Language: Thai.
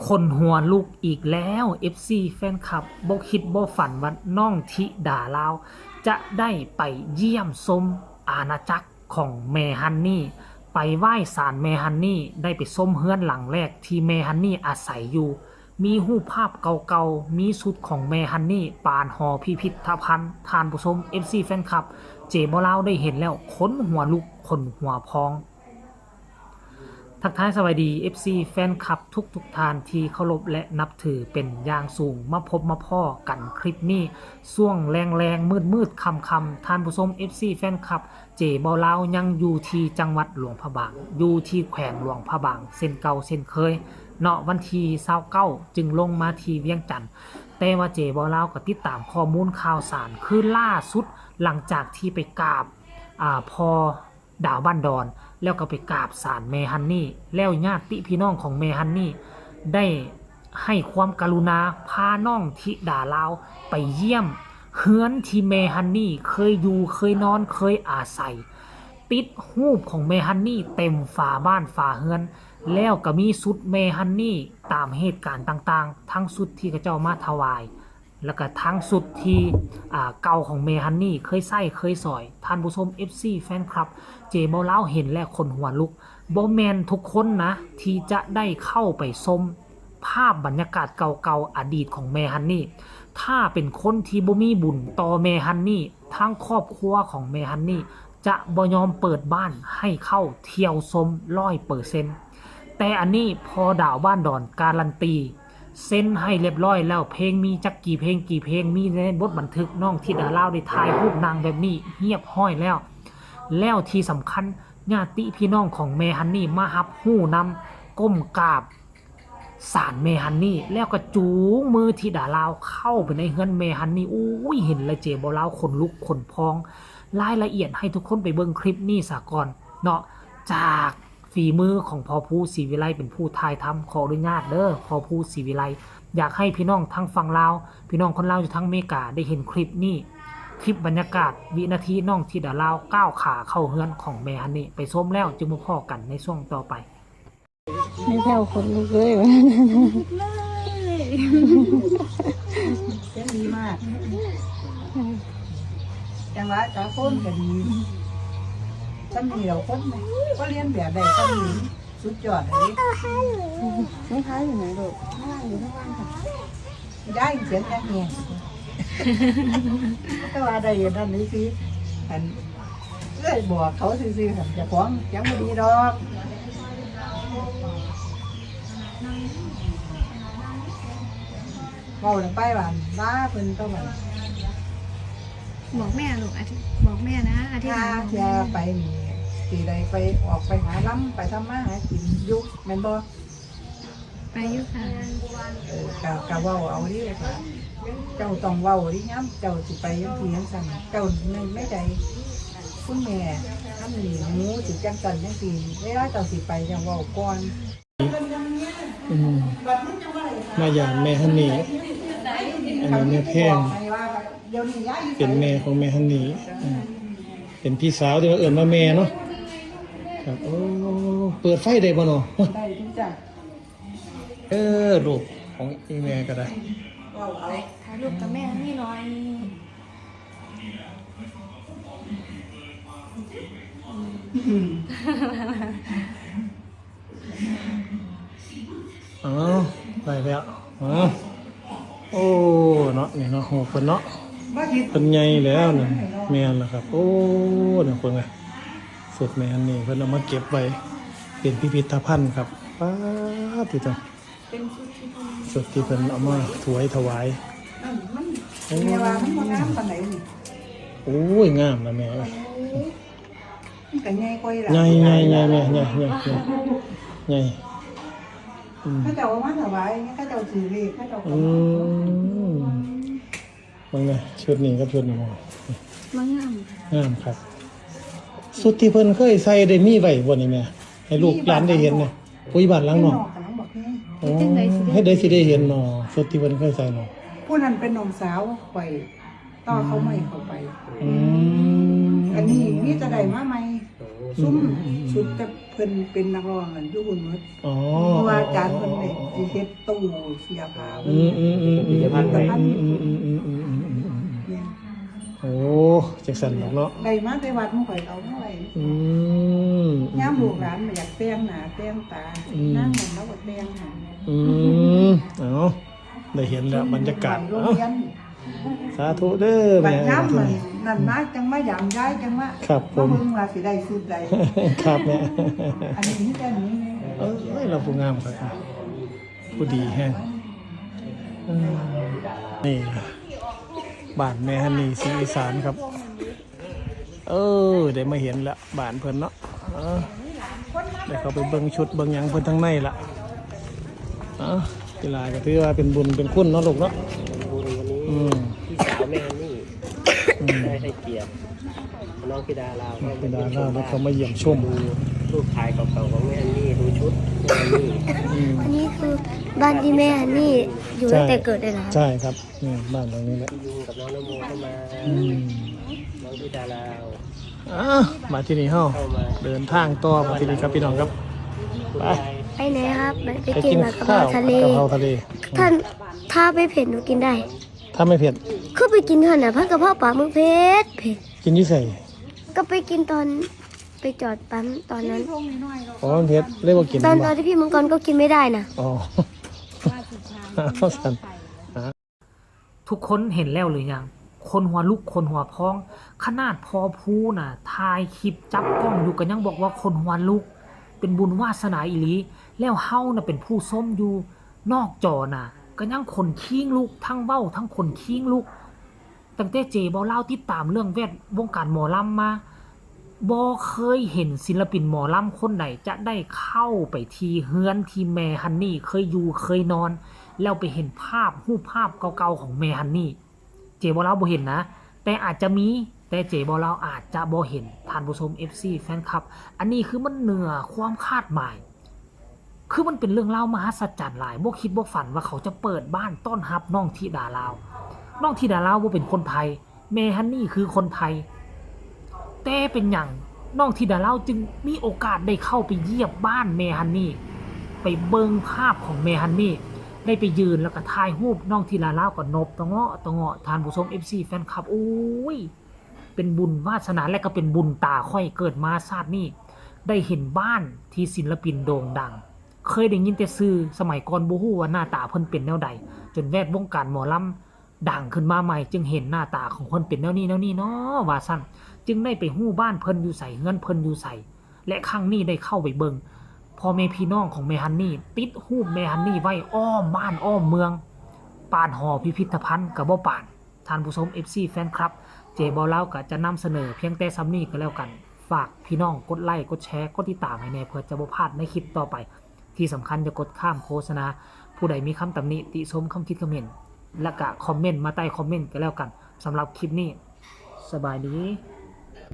คนหัวลุกอีกแล้ว FC แฟนคลับบ่คิดบ่ฝันว่าน้องธิดาลาวจะได้ไปเยี่ยมชมอาณาจักรของแม่ฮันนี่ไปไหว้ศาลแม่ฮันนี่ได้ไปชมเฮือนหลังแรกที่แม่ฮันนี่อาศัยอยู่มีรูปภาพเก่าๆมีชุดของแม่ฮันนี่ปานหอพิพิธภัณฑ์ท่านผู้ชม FC แฟนคลับเจบ่ลาวได้เห็นแล้วขนหัวลุกขนหัวพองทักทายสวัสดี FC แฟนคลับทุกท่านที่เคารพและนับถือเป็นอย่างสูงมาพบมาพ่อกันคลิปนี้ช่วงแรงมืดคำท่านผู้ชม FC แฟนคลับเจบ่ลาวยังอยู่ที่จังหวัดหลวงพระบางอยู่ที่แขวงหลวงพระบางเส้นเก่าเส้นเคยเนาะวันที่29จึงลงมาที่เวียงจันทน์แต่ว่าเจบ่ลาวก็ติดตามข้อมูลข่าวสารคือล่าสุดหลังจากที่ไปกราบพอดาวบ้านดอนแล้วก็ไปกราบศาลแม่ฮันนี่แล้วญาติพี่น้องของแม่ฮันนี่ได้ให้ความกรุณาพาน้องธิดาลาวไปเยี่ยมเฮือนที่แม่ฮันนี่เคยอยู่เคยนอนเคยอาศัยติดรูปของแม่ฮันนี่เต็มฝาบ้านฝาเฮือนแล้วก็มีชุดแม่ฮันนี่ตามเหตุการณ์ต่างๆทั้งชุดที่เขาเจ้ามาถวายแล้วก็ทั้งสุดที่เก่าของเมฮันนี่เคยใส่เคยสอยท่านผู้ชม FC แฟนคลับเจบ่ลาวเห็นและคนหัวลุกบ่แมนทุกคนนะที่จะได้เข้าไปชมภาพบรรยากาศเก่าๆอดีตของเมฮันนี่ถ้าเป็นคนที่บ่มีบุญต่อเมฮันนี่ทั้งครอบครัวของเมฮันนี่จะบ่ยอมเปิดบ้านให้เข้าเที่ยวชม100%แต่อันนี้พอดาวบ้านดอนการันตีเซ็นให้เรียบร้อยแล้วเพลงมีจักกี่เพลงมีในบทบันทึกน้องธิดาลาวได้ถ่ายรูปนางแบบนี้เงียบห้อยแล้วที่สำคัญญาติพี่น้องของแม่ฮันนี่มารับหู้นำก้มกราบศาลแม่ฮันนี่แล้วก็จูงมือธิดาลาวเข้าไปในเฮือนแม่ฮันนี่อุ้ยเห็นและเจบ่ลาวขนลุกขนพองรายละเอียดให้ทุกคนไปเบิ่งคลิปนี้ซะก่อนเนาะจากฝีมือของพ่อผู้ศรีวิไลเป็นผู้ถ่ายทำขออนุญาตเด้อพ่อผู้ศรีวิไลอยากให้พี่น้องทั้งฝั่งลาวพี่น้องคนลาวอยู่ทั้งอเมริกาได้เห็นคลิปนี้คลิปบรรยากาศวินาทีน้องธิดาลาวก้าวขาเข้าเฮือนของแม่ฮันนี่ไปชมแล้วจึงมาพอกันในช่วงต่อไปไม่แผ่วคนลุกเลยวะเสียงดีมากจังหวะตาคนก็ดีถ้ามีเราคนไหมก็เรียนแบบใดก็มีสุดยอดเลยน้องท้ายอยู่ไหนลูกข้างล่างอยู่ข้างล่างค่ะได้เสียงแค่เงี้ยก็ว่าได้ยินนั่นนี่สิอันเลยบอกเขาซื่อๆจะฟ้องยังไม่ดีดอกเมาลงไปบ้านบ้าเพิ่นต้องมัน บอกแม่ลูกบอกแม่นะอธิษฐาน อย่าไปมีตีใดไปออกไปหาล้ำไปทำมาหากินยุกแม่นบ่ไปยุค่ะกะเว้าเอาดิค่ะเจ้าต้องเว้าดิย้ำเจ้าสิไปยังทียังสั่นเจ้าไม่ใจคุณแม่ทำนี่หมูสิจังสั่นจังซี่เวลาเจ้าสิไปจังเว้าก่อนมาอย่างแม่ฮันนี่อันนี้แม่แพงเป็นแม่ของแม่ฮันนี่เป็นพี่สาวที่ว่าเอิ้นว่าแม่เนาะครับโอ้เปิดไฟได้บ่เนาะได้ทุกจ้ะลูกของอีแม่ก็ได้ถ่ายรูปกับแม่นี่หน่อยอ๋อได้แล้วอ๋อโอ้เนาะนี่เนาะโหเพิ่นเนาะเพิ่นใหญ่แล้วนี่แม่นล่ะครับโอ้เนี่ยคนไงสุดแม่นนี่เพิ่นเอามาเก็บไว้เป็นพิพิธภัณฑ์ครับป๊าดติจังสุดที่เพิ่นเอามาถวายมันแม่ว่ามันบ่งามปานใดนี่โอ้ยงามนะแม่มันก็ใหญ่กว่าอีหล่ะใหญ่แม่ใหญ่เขาเจ้ามาถวายเขาเจ้าถือเลขเขาเจ้าว่าไงชุดนี้กับชุดนี้มันงามครับสุดที่เพิ่นเคยใส่ได้มีไว้บ่นี่แม่ให้ลูกหลานได้เห็นเนี่ยปุ้ยบ้านหลังเนาะให้ได้สิได้เห็นเนาะสุดที่เพิ่นเคยใส่เนาะผู้นั้นเป็นน้องสาวไปต่อเขาไม่เข้าไปอันนี้นี่จะได้มาใหม่ซุ่มชุดแต่เพิ่นเป็นนักร้องอยู่หุ่นหมดเพราะว่าอาจารย์เพิ่นได้ เฮ็ดตู้เสียผ้า อืมอืมอืมอืมอืมอืมอืมอืมอืมอืมอืม เนี่ย โอ้จักสันดอกเนาะ ได้มาแต่วัดมื้อข่อยเอามาไว้ อืม ยามลูกหลานมาอยากแต่งหน้าแต่งตานั่งมันแล้วก็แต่งให้ อืมเอาได้เห็นแล้วบรรยากาศ โรง เอ้า เรียน สาธุเด้อ บั แม่ ดยาม ที่ มัน นี่ นั่นมาจังมายามย้ายจังมา ครับผม เบิ่งว่าสิได้สุดใด ครับแม่ อันนี้มีแต่นี้ เอ้ยเราผู้งามครับผู้ดีแฮงอืมนี่นะบ้านแม่ฮันนี่ศรีอีสานครับ ได้มาเห็นแล้วบ้านเพิ่นเนาะได้เข้าไปเบิ่งชุดเบิ่งหยังเพิ่นทั้งในละกีฬาก็ถือว่าเป็นบุญเป็นคุณเนาะลูกเนาะ บุญวันนี้ อืม พี่สาวแม่ฮันนี่ได้ให้เกียรติน้องธิดาลาว เป็นดาราแล้วเขามาเยี่ยมชม ดูรูปถ่ายเก่าๆของแม่ฮันนี่ดูชุดแม่ฮันนี่ อืม อันนี้คือบ้านที่แม่ฮันนี่อยู่ตั้งแต่เกิดเลยเหรอครับ ใช่ครับนี่บ้านหลังนี้แหละ พี่ยุงกับน้องนโมเข้ามา อืม น้องธิดาลาว มาที่นี่เฮา เข้ามา เดินทางต่อมาที่นี่ครับพี่น้องครับ คุณ ไป ยาย ไปไหนครับไป ไป กิน กิน แบบกะเพ ข้า ราว ทะเล กะเพราทะเล ท่านถ้าไม่เผ็ดหนูกินได้ ถ้าไม่เผ็ด คือไปกินเถอะนะพักกะเพราปลาหมึกเผ็ดเผ็ด กินยี่ใส่ ก็ไปกินตอนไปจอดปั๊มตอนนั้น อ๋อมันเผ็ดเรียกว่ากิน ตอน บ่ ที่พี่มังกรก็กินไม่ได้นะ อ๋อเอาสั่น ทุกคนเห็นแล้วหรือยัง คนหัวลุกคนหัวพอง ขนาดพอพูน่ะถ่ายคลิปจับกล้องอยู่กันยังบอกว่าคนหัวลุก เป็นบุญวาสนาอีหลี แล้วเฮาน่ะเป็นผู้ส้มอยู่นอกจอน่ะก็ยังคนขี้งลุกทั้งเว้าทั้งคนขี้งลุกตั้งแต่เจบ่เล่าติดตามเรื่องแวดวงการหมอลำมาบ่เคยเห็นศิลปินหมอลำคนใดจะได้เข้าไปที่เฮือนที่แม่ฮันนี่เคยอยู่เคยนอน แล้วไปเห็นรูปภาพเก่าๆของแม่ฮันนี่เจบ่เล่าบ่เห็นนะ แต่อาจจะมีแต่เจบ่เล่าอาจจะบ่เห็นท่านผู้ชม FC แฟนคลับ อันนี้คือมันเหนือความคาดหมาย คือมันเป็นเรื่องเล่ามหัศจรรย์หลายบ่คิดบ่ฝันว่าเขาจะเปิดบ้านต้อนรับน้องธิดาลาวน้องธิดาลาวบ่เป็นคนไทยแม่ฮันนี่คือคนไทยแต่เป็นหยังน้องธิดาลาวจึงมีโอกาสได้เข้าไปเยี่ยมบ้านแม่ฮันนี่ไปเบิ่งภาพของแม่ฮันนี่ได้ไปยืนแล้วก็ถ่ายรูปน้องธิดาลาวก็นบตะเงาะตะเงาะท่านผู้ชม FC แฟนคลับโอ้ยเป็นบุญวาสนาและก็เป็นบุญตาค่อยเกิดมาชาตินี้ได้เห็นบ้านที่ศิลปินโด่งดัง เคยได้ยินแต่ชื่อสมัยก่อนบ่ฮู้ว่าหน้าตาเพิ่นเป็นแนวใดจนแวดวงการหมอลำดังขึ้นมาใหม่จึงเห็นหน้าตาของเพิ่นเป็นแนวนี้เนาะว่าซั่นจึงได้ไปฮู้บ้านเพิ่นอยู่ไสเฮือนเพิ่นอยู่ไสและครั้งนี้ได้เข้าไปเบิ่งพ่อแม่พี่น้องของแม่ฮันนี่ติดรูปแม่ฮันนี่ไว้อ้อมบ้านอ้อมเมืองปานหอพิพิธภัณฑ์ก็บ่ปานท่านผู้ชม FC แฟนคลับเจบ่เล่าก็จะนำเสนอเพียงแต่ซ้ำนี้ก็แล้วกันฝากพี่น้องกดไลค์กดแชร์กดติดตามให้แน่เพื่อจะบ่พลาดในคลิปต่อไป ที่สำคัญอย่ากดข้ามโฆษณาผู้ใดมีคำตำหนิติชมคำคิดคอมเมนต์และก็คอมเมนต์มาใต้คอมเมนต์ก็แล้วกันสำหรับคลิปนี้สบายดี